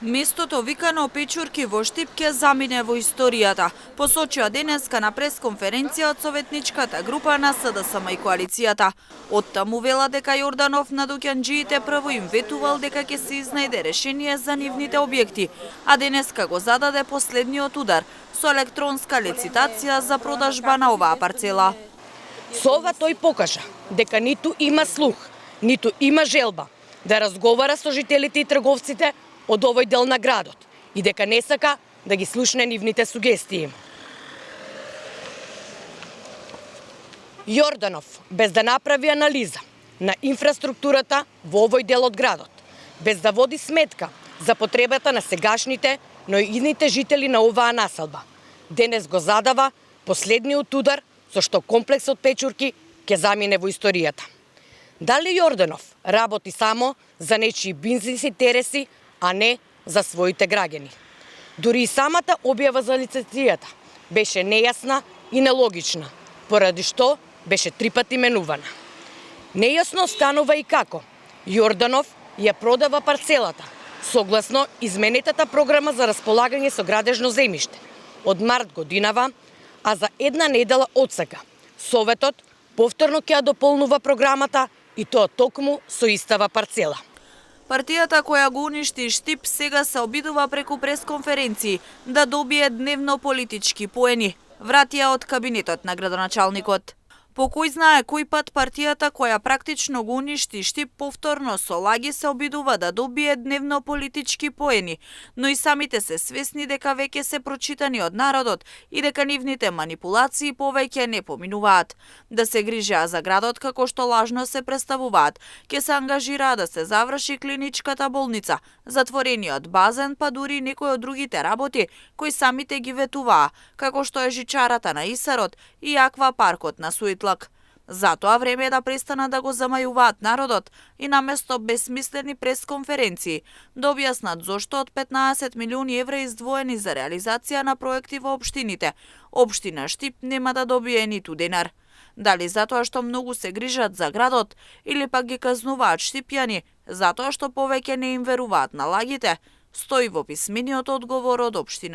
Местото викано печурки во Штип ќе замине во историјата, посочија денеска на пресконференција од советничката група на СДСМ и коалицијата. Оттаму вела дека Јорданов на доќанџиите прво им ветувал дека ќе се изнајде решение за нивните објекти, а денеска го зададе последниот удар со електронска лицитација за продажба на оваа парцела. Со ова тој покажа дека ниту има слух, ниту има желба да разговара со жителите и трговците од овој дел на градот и дека не сака да ги слушне нивните сугестии. Јорданов, без да направи анализа на инфраструктурата во овој дел од градот, без да води сметка за потребата на сегашните, но и идните жители на оваа населба, денес го задава последниот удар со што комплексот Печурки ќе замине во историјата. Дали Јорданов работи само за нечии бизнис интереси, а не за своите граѓани? Дури и самата објава за лицензијата беше нејасна и нелогична, поради што беше 3 пати менувана. Нејасно станува и како Јорданов ја продава парцелата согласно изменетата програма за располагање со градежно земјиште од март годинава, а за една недела отсега Советот повторно ќе ја дополнува програмата и тоа токму со истава парцела. Партијата која го уништи Штип сега се обидува преку пресконференции да добие дневно политички поени, вратија од кабинетот на градоначалникот. По кој знае кој пат партијата која практично го уништи Штип повторно со лаги се обидува да добие дневно политички поени, но и самите се свесни дека веќе се прочитани од народот и дека нивните манипулации повеќе не поминуваат. Да се грижеа за градот како што лажно се представуваат, ќе се ангажираа да се заврши клиничката болница, затворениот базен, па дури некои од другите работи кои самите ги ветуваа, како што е жичарата на Исарот и аквапаркот на Суитлак. Затоа време е да престанат да го замајуваат народот и наместо безсмислени пресконференции да објаснат зошто од 15 милиони евра издвоени за реализација на проекти во општините, општина Штип нема да добие ниту денар. Дали затоа што многу се грижат за градот или пак ги казнуваат штипјани затоа што повеќе не им веруваат на лагите, стои во писмениот одговор од општина